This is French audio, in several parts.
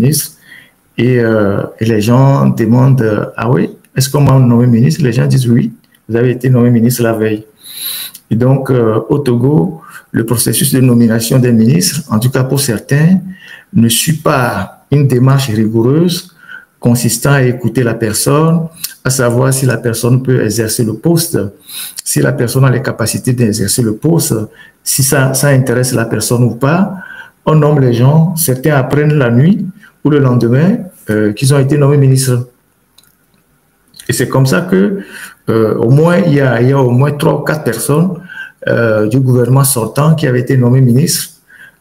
ministre. Et les gens demandent, ah oui, est-ce qu'on m'a nommé ministre? Les gens disent oui, vous avez été nommé ministre la veille. Et donc, au Togo, le processus de nomination des ministres, en tout cas pour certains, ne suit pas une démarche rigoureuse consistant à écouter la personne, à savoir si la personne peut exercer le poste, si la personne a les capacités d'exercer le poste, si ça intéresse la personne ou pas. On nomme les gens, certains apprennent la nuit ou le lendemain qu'ils ont été nommés ministres. Et c'est comme ça que au moins il y a au moins 3 ou 4 personnes du gouvernement sortant qui avaient été nommés ministres.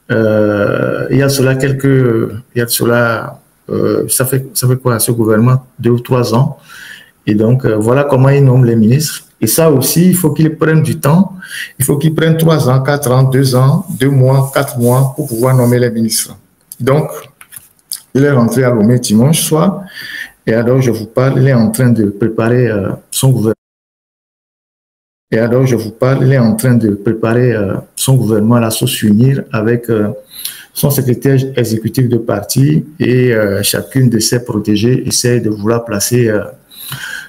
Il y a cela ça fait quoi ce gouvernement, 2 ou 3 ans. Et donc voilà comment ils nomment les ministres. Et ça aussi, il faut qu'ils prennent du temps. Il faut qu'ils prennent 3 ans, 4 ans, 2 ans, 2 mois, 4 mois pour pouvoir nommer les ministres. Donc, il est rentré à Lomé dimanche soir. Et alors, je vous parle, il est en train de préparer son gouvernement. Et alors, je vous parle, il est en train de préparer son gouvernement à s'unir avec son secrétaire exécutif de parti et chacune de ses protégés essaie de vouloir placer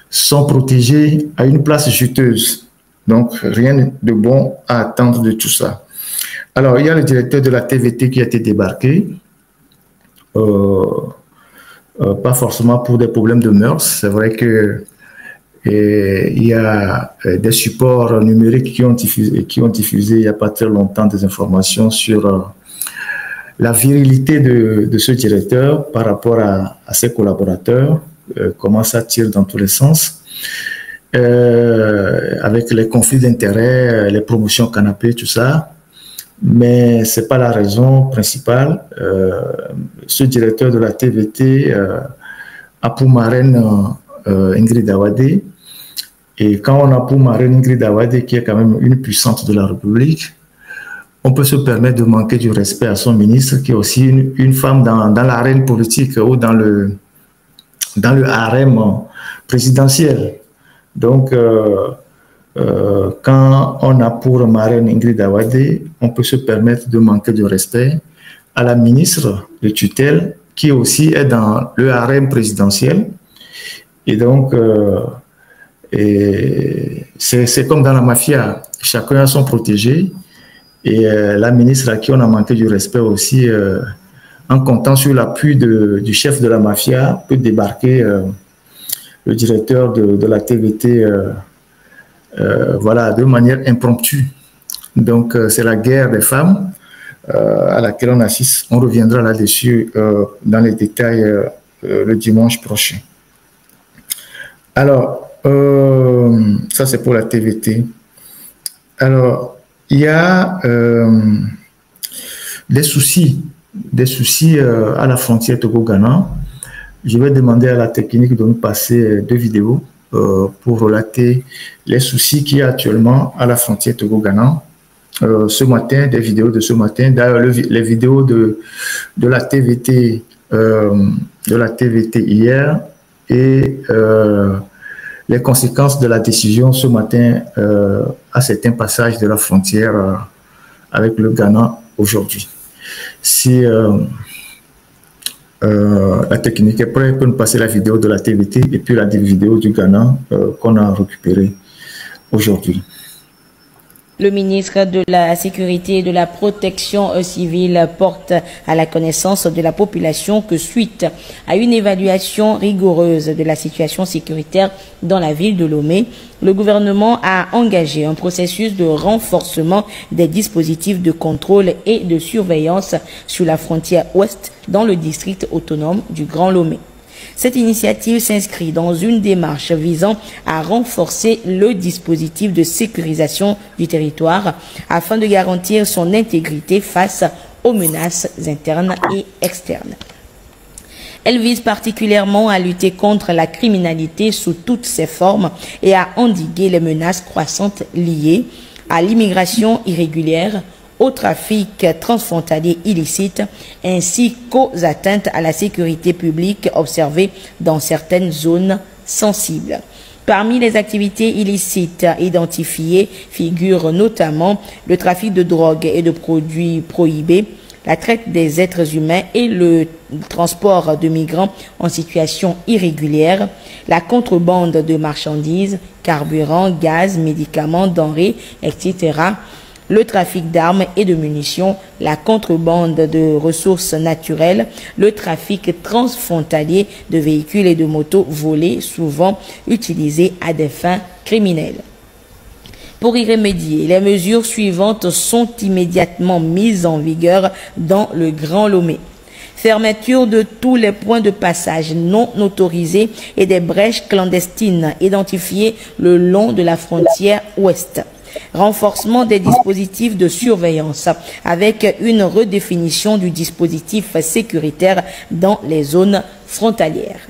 son protégé à une place juteuse. Donc, rien de bon à attendre de tout ça. Alors, il y a le directeur de la TVT qui a été débarqué. Pas forcément pour des problèmes de mœurs. C'est vrai que il y a des supports numériques qui ont diffusé il n'y a pas très longtemps des informations sur la virilité de ce directeur par rapport à ses collaborateurs, comment ça tire dans tous les sens, avec les conflits d'intérêts, les promotions canapé, tout ça. Mais ce n'est pas la raison principale. Ce directeur de la TVT a pour marraine Ingrid Awade. Et quand on a pour marraine Ingrid Awade, qui est quand même une puissante de la République, on peut se permettre de manquer du respect à son ministre, qui est aussi une femme dans l'arène politique ou dans le harem présidentiel. Donc, quand on a pour marraine Ingrid Awade, on peut se permettre de manquer de respect à la ministre de tutelle, qui aussi est dans le harem présidentiel. Et donc, c'est comme dans la mafia, chacun a son protégé. Et la ministre à qui on a manqué du respect aussi, en comptant sur l'appui du chef de la mafia, peut débarquer le directeur de la TVT voilà, de manière impromptue. Donc, c'est la guerre des femmes à laquelle on assiste. On reviendra là-dessus dans les détails le dimanche prochain. Alors, ça c'est pour la TVT. Alors, il y a des soucis à la frontière Togo-Ghana. Je vais demander à la technique de nous passer 2 vidéos pour relater les soucis qu'il y a actuellement à la frontière Togo-Ghana. Ce matin, des vidéos de ce matin, d'ailleurs les vidéos de la TVT hier et les conséquences de la décision ce matin à certains passages de la frontière avec le Ghana aujourd'hui. Si la technique est prête, peut nous passer la vidéo de la TVT et puis la vidéo du Ghana qu'on a récupérée aujourd'hui. Le ministre de la Sécurité et de la Protection civile porte à la connaissance de la population que suite à une évaluation rigoureuse de la situation sécuritaire dans la ville de Lomé, le gouvernement a engagé un processus de renforcement des dispositifs de contrôle et de surveillance sur la frontière ouest dans le district autonome du Grand Lomé. Cette initiative s'inscrit dans une démarche visant à renforcer le dispositif de sécurisation du territoire afin de garantir son intégrité face aux menaces internes et externes. Elle vise particulièrement à lutter contre la criminalité sous toutes ses formes et à endiguer les menaces croissantes liées à l'immigration irrégulière, au trafic transfrontalier illicite ainsi qu'aux atteintes à la sécurité publique observées dans certaines zones sensibles. Parmi les activités illicites identifiées figurent notamment le trafic de drogue et de produits prohibés, la traite des êtres humains et le transport de migrants en situation irrégulière, la contrebande de marchandises, carburant, gaz, médicaments, denrées, etc., le trafic d'armes et de munitions, la contrebande de ressources naturelles, le trafic transfrontalier de véhicules et de motos volés, souvent utilisés à des fins criminelles. Pour y remédier, les mesures suivantes sont immédiatement mises en vigueur dans le Grand Lomé. Fermeture de tous les points de passage non autorisés et des brèches clandestines identifiées le long de la frontière ouest. Renforcement des dispositifs de surveillance avec une redéfinition du dispositif sécuritaire dans les zones frontalières.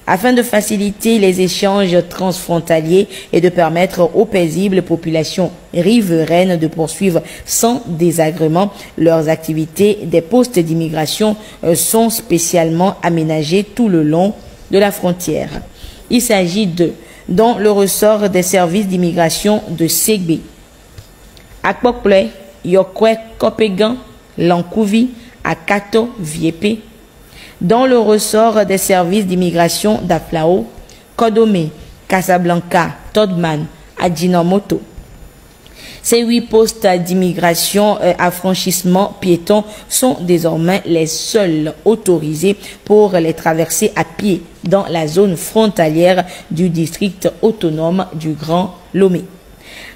Afin de faciliter les échanges transfrontaliers et de permettre aux paisibles populations riveraines de poursuivre sans désagrément leurs activités, des postes d'immigration sont spécialement aménagés tout le long de la frontière. Il s'agit de dans le ressort des services d'immigration de Segbe, Akpokple, Yokwe, Kopegan, Lankouvi, Akato, Viepe, dans le ressort des services d'immigration d'Aflao, Kodome, Casablanca, Todman, Adjinomoto. Ces 8 postes d'immigration à franchissement piéton sont désormais les seuls autorisés pour les traverser à pied dans la zone frontalière du district autonome du Grand Lomé.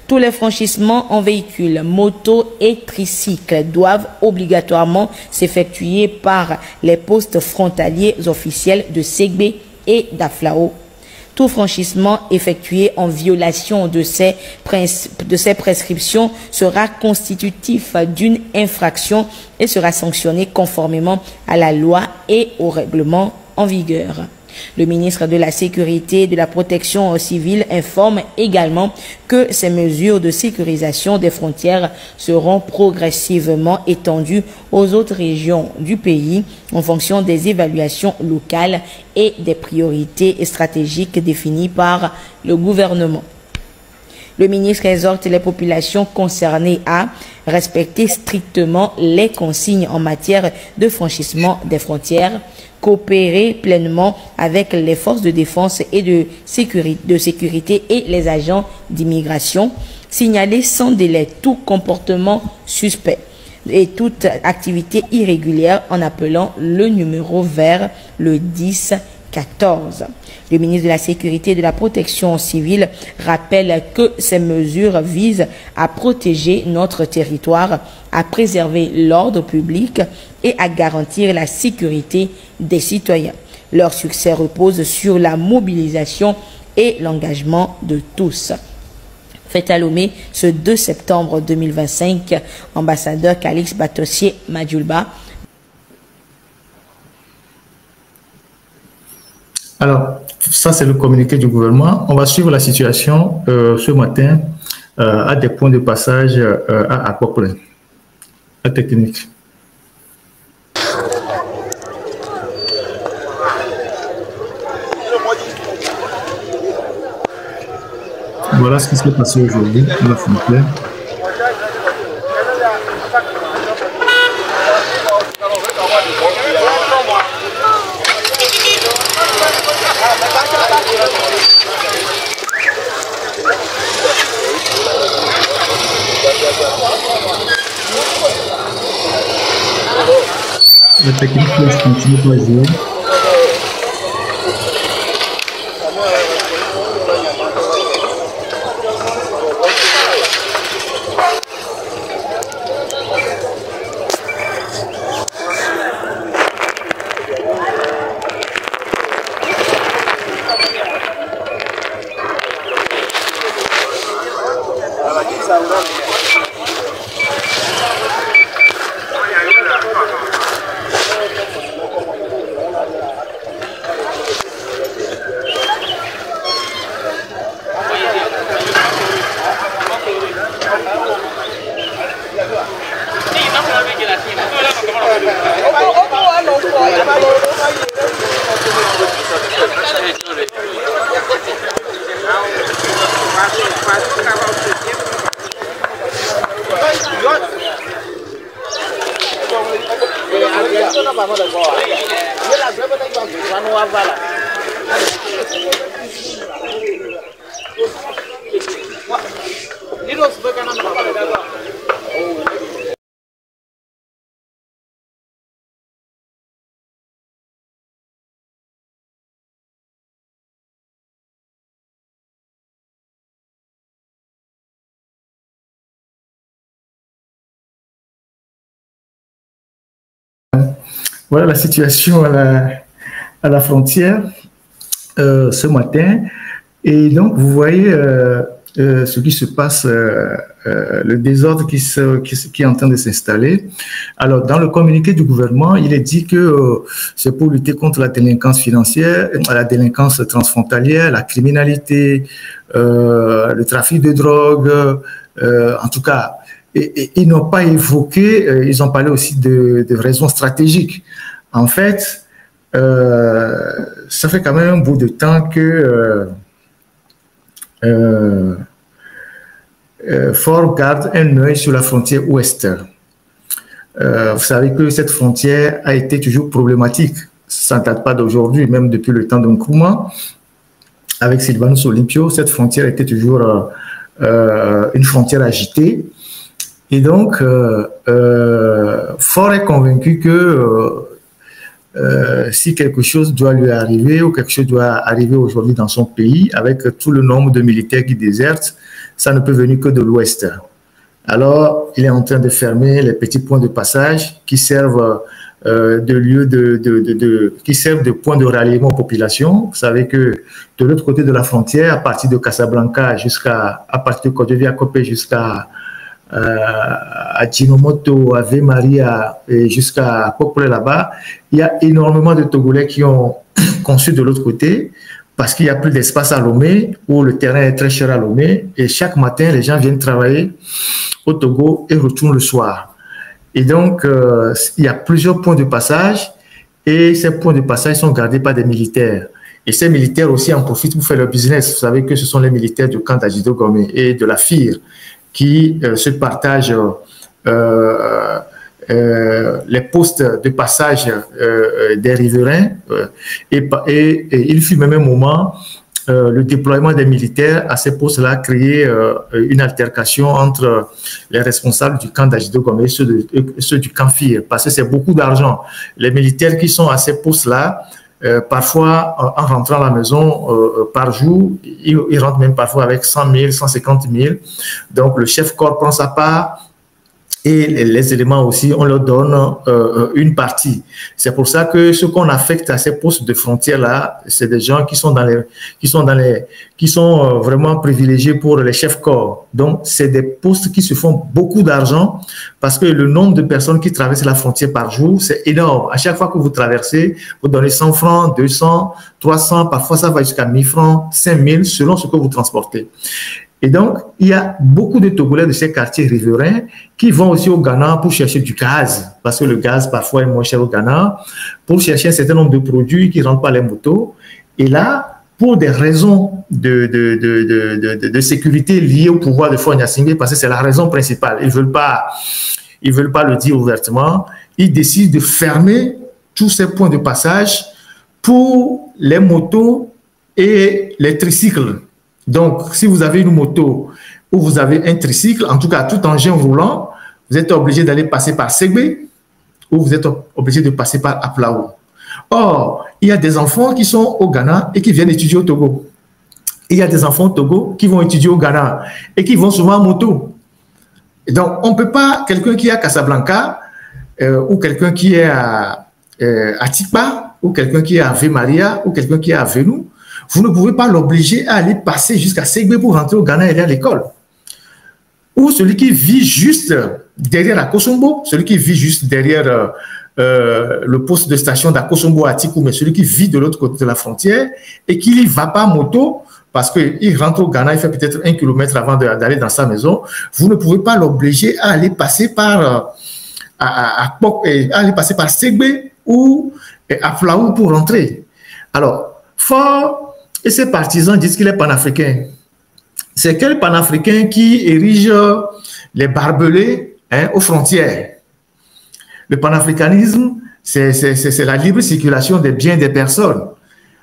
Tous les franchissements en véhicules, motos et tricycles doivent obligatoirement s'effectuer par les postes frontaliers officiels de Segbe et d'Aflao. Tout franchissement effectué en violation de ces prescriptions sera constitutif d'une infraction et sera sanctionné conformément à la loi et au règlement en vigueur. Le ministre de la Sécurité et de la Protection civile informe également que ces mesures de sécurisation des frontières seront progressivement étendues aux autres régions du pays en fonction des évaluations locales et des priorités stratégiques définies par le gouvernement. Le ministre exhorte les populations concernées à respecter strictement les consignes en matière de franchissement des frontières, coopérer pleinement avec les forces de défense et de sécurité et les agents d'immigration, signaler sans délai tout comportement suspect et toute activité irrégulière en appelant le numéro vert le 1014. Le ministre de la Sécurité et de la Protection civile rappelle que ces mesures visent à protéger notre territoire, à préserver l'ordre public et à garantir la sécurité des citoyens. Leur succès repose sur la mobilisation et l'engagement de tous. Fête à Lomé ce 2 septembre 2025, ambassadeur Calix Batossier Madjulba. Alors, ça c'est le communiqué du gouvernement. On va suivre la situation ce matin à des points de passage à Akpokple, la technique. Voilà ce qui s'est passé aujourd'hui à la frontière. La technique continue pour jouer. Voilà la situation à la frontière ce matin. Et donc, vous voyez ce qui se passe, le désordre qui est en train de s'installer. Alors, dans le communiqué du gouvernement, il est dit que c'est pour lutter contre la délinquance financière, la délinquance transfrontalière, la criminalité, le trafic de drogue, en tout cas. Et ils n'ont pas évoqué, ils ont parlé aussi de raisons stratégiques. En fait, ça fait quand même un bout de temps que Fort garde un œil sur la frontière ouest. Vous savez que cette frontière a été toujours problématique. Ça ne date pas d'aujourd'hui, même depuis le temps de Nkrumah. Avec Sylvanus Olympio, cette frontière était toujours une frontière agitée. Et donc, Fort est convaincu que si quelque chose doit lui arriver ou quelque chose doit arriver aujourd'hui dans son pays, avec tout le nombre de militaires qui désertent, ça ne peut venir que de l'Ouest. Alors, il est en train de fermer les petits points de passage qui servent de lieu qui servent de point de ralliement aux populations. Vous savez que de l'autre côté de la frontière, à partir de Casablanca à partir de Côte-d'Ivoire jusqu'à Ajinomoto, à Maria et jusqu'à Popolé là-bas, il y a énormément de Togolais qui ont conçu de l'autre côté parce qu'il n'y a plus d'espace à Lomé, où le terrain est très cher à Lomé, et chaque matin, les gens viennent travailler au Togo et retournent le soir. Et donc, il y a plusieurs points de passage, et ces points de passage sont gardés par des militaires. Et ces militaires aussi en profitent pour faire leur business. Vous savez que ce sont les militaires du camp d'Ajido Gomé et de la FIR qui se partagent les postes de passage des riverains et il fut même un moment le déploiement des militaires à ces postes-là a créé une altercation entre les responsables du camp d'Ajido Gomé et ceux du camp FIR parce que c'est beaucoup d'argent. Les militaires qui sont à ces postes-là parfois, en rentrant à la maison par jour, ils rentrent même parfois avec 100 000, 150 000. Donc, le chef corps prend sa part et les éléments aussi, on leur donne une partie. C'est pour ça que ce qu'on affecte à ces postes de frontières-là, c'est des gens qui sont vraiment privilégiés pour les chefs corps. Donc, c'est des postes qui se font beaucoup d'argent parce que le nombre de personnes qui traversent la frontière par jour, c'est énorme. À chaque fois que vous traversez, vous donnez 100 francs, 200, 300, parfois ça va jusqu'à 1000 francs, 5000, selon ce que vous transportez. Et donc, il y a beaucoup de Togolais de ces quartiers riverains qui vont aussi au Ghana pour chercher du gaz, parce que le gaz parfois est moins cher au Ghana, pour chercher un certain nombre de produits qui ne rentrent pas les motos. Et là, pour des raisons de sécurité liées au pouvoir de Faure Gnassingbé, parce que c'est la raison principale, ils veulent pas le dire ouvertement, ils décident de fermer tous ces points de passage pour les motos et les tricycles. Donc, si vous avez une moto ou vous avez un tricycle, en tout cas tout engin roulant, vous êtes obligé d'aller passer par Ségbé ou vous êtes obligé de passer par Aplaou. Or, il y a des enfants qui sont au Ghana et qui viennent étudier au Togo. Il y a des enfants au Togo qui vont étudier au Ghana et qui vont souvent en moto. Et donc, on ne peut pas, quelqu'un qui est à Casablanca ou quelqu'un qui est à Tikpa ou quelqu'un qui est à Maria ou quelqu'un qui est à Venou, vous ne pouvez pas l'obliger à aller passer jusqu'à Ségbé pour rentrer au Ghana et aller à l'école. Ou celui qui vit juste derrière Akosombo, celui qui vit juste derrière le poste de station d'Akosombo à Tikou, mais celui qui vit de l'autre côté de la frontière et qui n'y va pas en moto parce qu'il rentre au Ghana, il fait peut-être 1 kilomètre avant d'aller dans sa maison, vous ne pouvez pas l'obliger à aller passer par Ségbé ou à Flaou pour rentrer. Alors, Fort et ses partisans disent qu'il est panafricain. C'est quel panafricain qui érige les barbelés aux frontières? Le panafricanisme, c'est la libre circulation des biens et des personnes.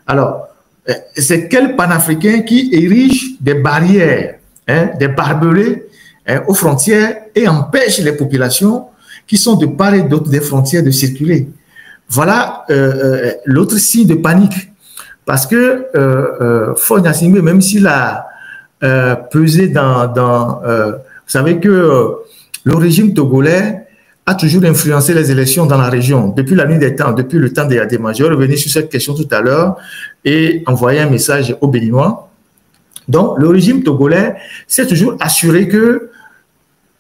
Alors, c'est quel panafricain qui érige des barrières, des barbelés aux frontières et empêche les populations qui sont de part et d'autre des frontières de circuler? Voilà l'autre signe de panique. Parce que Faure Gnassingbé, même s'il a pesé vous savez que le régime togolais a toujours influencé les élections dans la région. Depuis la nuit des temps, depuis le temps des Adéma. Je vais revenir sur cette question tout à l'heure et envoyer un message aux Béninois. Donc, le régime togolais s'est toujours assuré que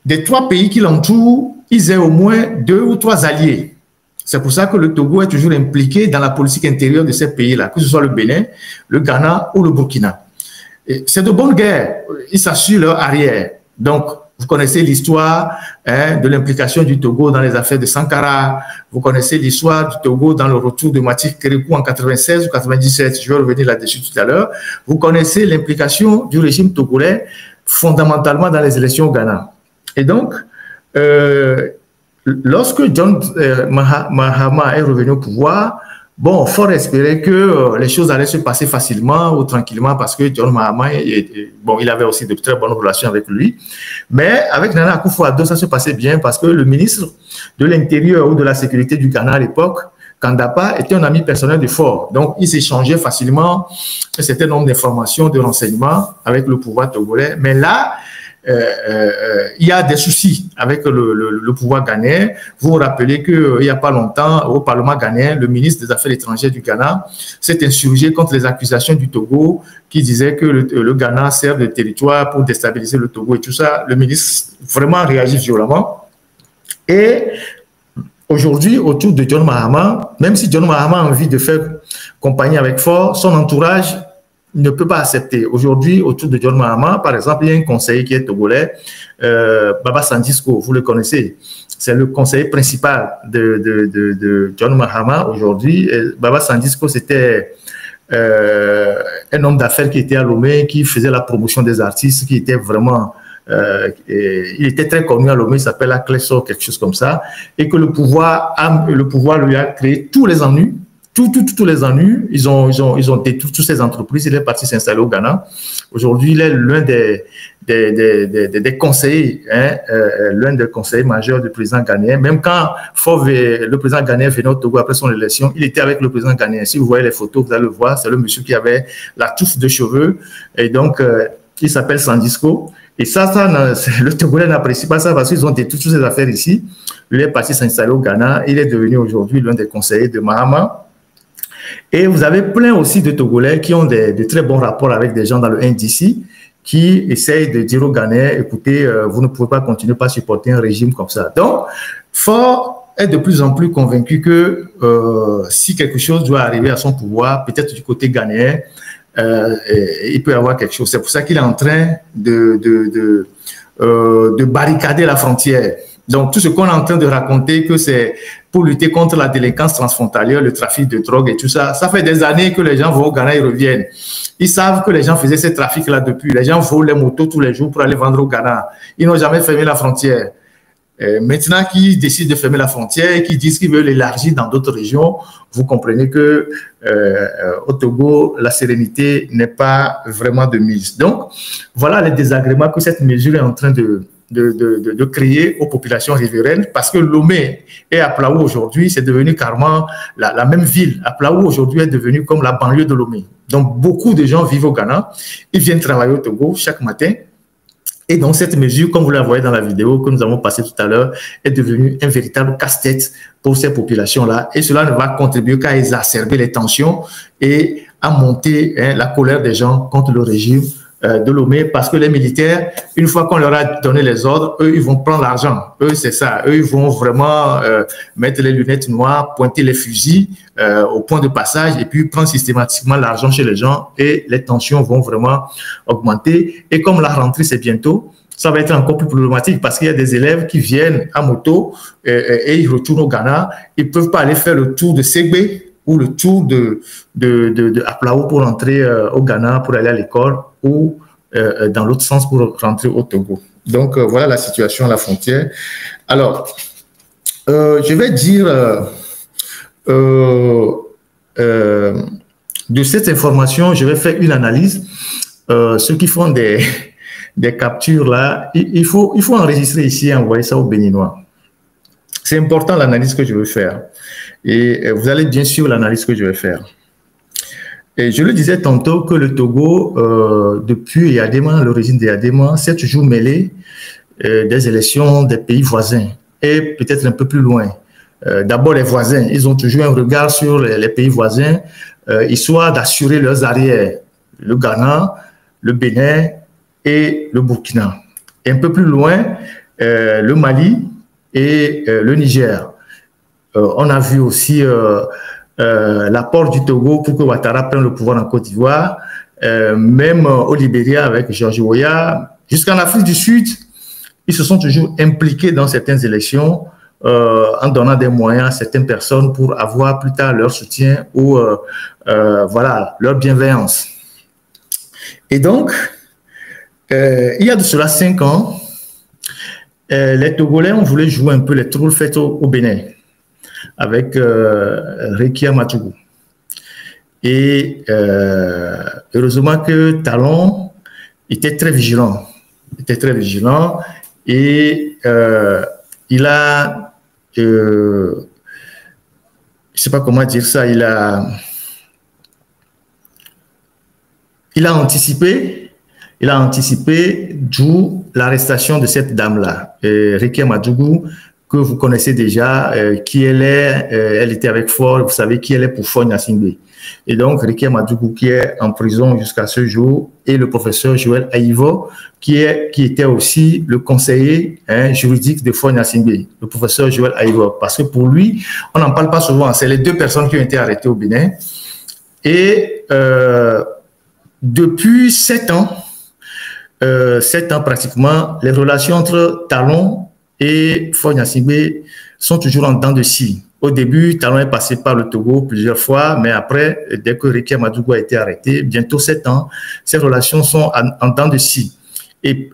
des 3 pays qui l'entourent, ils aient au moins 2 ou 3 alliés. C'est pour ça que le Togo est toujours impliqué dans la politique intérieure de ces pays-là, que ce soit le Bénin, le Ghana ou le Burkina. C'est de bonne guerre. Ils s'assurent leur arrière. Donc, vous connaissez l'histoire de l'implication du Togo dans les affaires de Sankara. Vous connaissez l'histoire du Togo dans le retour de Mati Kérékou en 96 ou 97. Je vais revenir là-dessus tout à l'heure. Vous connaissez l'implication du régime togolais fondamentalement dans les élections au Ghana. Et donc, lorsque John Mahama est revenu au pouvoir, bon, fort espérer que les choses allaient se passer facilement ou tranquillement parce que John Mahama, bon, il avait aussi de très bonnes relations avec lui. Mais avec Nana Akufo-Addo, ça se passait bien parce que le ministre de l'Intérieur ou de la Sécurité du Ghana à l'époque, Kandapa, était un ami personnel de Faure. Donc, il s'échangeait facilement un certain nombre d'informations, de renseignements avec le pouvoir togolais. Mais là, il y a des soucis avec le pouvoir ghanéen. Vous vous rappelez qu'il n'y a pas longtemps, au Parlement ghanéen, le ministre des Affaires étrangères du Ghana s'est insurgé contre les accusations du Togo qui disaient que le Ghana sert de territoire pour déstabiliser le Togo et tout ça. Le ministre vraiment réagit violemment. Et aujourd'hui, autour de John Mahama, même si John Mahama a envie de faire compagnie avec Faure, son entourage ne peut pas accepter. Aujourd'hui, autour de John Mahama, par exemple, il y a un conseiller qui est togolais, Baba Sandisco, vous le connaissez. C'est le conseiller principal de John Mahama aujourd'hui. Baba Sandisco, c'était un homme d'affaires qui était à Lomé, qui faisait la promotion des artistes, qui était vraiment... il était très connu à Lomé, il s'appelle Akleso, quelque chose comme ça, et que le pouvoir lui a créé tous les ennuis. Tous les ennuis, ils ont détruit toutes ces entreprises. Il est parti s'installer au Ghana. Aujourd'hui, il est l'un des conseillers, l'un des conseillers majeurs du président ghanéen. Même quand le président ghanéen venait au Togo après son élection, il était avec le président ghanéen. Si vous voyez les photos, vous allez le voir. C'est le monsieur qui avait la touffe de cheveux. Et donc, il s'appelle Sandisco. Et ça, le Togolais n'apprécie pas ça parce qu'ils ont détruit toutes ces affaires ici. Il est parti s'installer au Ghana. Il est devenu aujourd'hui l'un des conseillers de Mahama. Et vous avez plein aussi de Togolais qui ont de très bons rapports avec des gens dans le NDC qui essayent de dire aux Ghanéens, écoutez, vous ne pouvez pas continuer à supporter un régime comme ça. Donc, Faure est de plus en plus convaincu que si quelque chose doit arriver à son pouvoir, peut-être du côté ghanéen, il peut y avoir quelque chose. C'est pour ça qu'il est en train de barricader la frontière. Donc, tout ce qu'on est en train de raconter, que c'est pour lutter contre la délinquance transfrontalière, le trafic de drogue et tout ça, ça fait des années que les gens vont au Ghana et reviennent. Ils savent que les gens faisaient ces trafics-là depuis. Les gens volent les motos tous les jours pour aller vendre au Ghana. Ils n'ont jamais fermé la frontière. Maintenant qu'ils décident de fermer la frontière et qu'ils disent qu'ils veulent l'élargir dans d'autres régions, vous comprenez que au Togo, la sérénité n'est pas vraiment de mise. Donc, voilà les désagréments que cette mesure est en train de créer aux populations riveraines, parce que Lomé et Aplaou aujourd'hui, c'est devenu carrément la même ville. Aplaou aujourd'hui est devenu comme la banlieue de Lomé. Donc, beaucoup de gens vivent au Ghana, ils viennent travailler au Togo chaque matin. Et donc, cette mesure, comme vous la voyez dans la vidéo que nous avons passée tout à l'heure, est devenue un véritable casse-tête pour ces populations-là. Et cela ne va contribuer qu'à exacerber les tensions et à monter la colère des gens contre le régime de Lomé, parce que les militaires, une fois qu'on leur a donné les ordres, eux, ils vont prendre l'argent. Eux, c'est ça. Eux, ils vont vraiment mettre les lunettes noires, pointer les fusils au point de passage et puis prendre systématiquement l'argent chez les gens, et les tensions vont vraiment augmenter. Et comme la rentrée, c'est bientôt, ça va être encore plus problématique parce qu'il y a des élèves qui viennent à moto et ils retournent au Ghana. Ils ne peuvent pas aller faire le tour de Ségbé ou le tour de Aplaou pour rentrer au Ghana, pour aller à l'école, ou dans l'autre sens pour rentrer au Togo. Donc, voilà la situation à la frontière. Alors, je vais dire de cette information, je vais faire une analyse. Ceux qui font des captures là, il faut enregistrer ici et envoyer ça aux Béninois. C'est important l'analyse que je veux faire. Et vous allez bien suivre l'analyse que je vais faire. Et je le disais tantôt que le Togo, depuis Yadema, l'origine de Yadema, s'est toujours mêlé des élections des pays voisins et peut-être un peu plus loin. D'abord les voisins, ils ont toujours un regard sur les pays voisins, histoire d'assurer leurs arrières. Le Ghana, le Bénin et le Burkina. Et un peu plus loin, le Mali et le Niger. On a vu aussi l'apport du Togo pour que Ouattara prenne le pouvoir en Côte d'Ivoire, même au Libéria avec George Weah, jusqu'en Afrique du Sud, ils se sont toujours impliqués dans certaines élections en donnant des moyens à certaines personnes pour avoir plus tard leur soutien ou voilà, leur bienveillance. Et donc, il y a de cela 5 ans, les Togolais ont voulu jouer un peu les trolls faits au Bénin avec Réki Amadougou. Et heureusement que Talon était très vigilant. Et il a, je ne sais pas comment dire ça, il a anticipé, d'où l'arrestation de cette dame-là, Réki Amadougou, que vous connaissez déjà, qui elle est, elle était avec Ford, vous savez qui elle est pour Foy Gnassingbé. Et donc, Réki Amadougou qui est en prison jusqu'à ce jour, et le professeur Joël Aïvo, qui était aussi le conseiller juridique de Foy Gnassingbé, le professeur Joël Aïvo. Parce que pour lui, on n'en parle pas souvent, c'est les 2 personnes qui ont été arrêtées au Bénin. Et depuis 7 ans pratiquement, les relations entre Talon et Foy Gnassingbé sont toujours en dents de scie. Au début, Talon est passé par le Togo plusieurs fois, mais après, dès que Réki Amadougou a été arrêté, bientôt 7 ans, ces relations sont en dents de scie. Et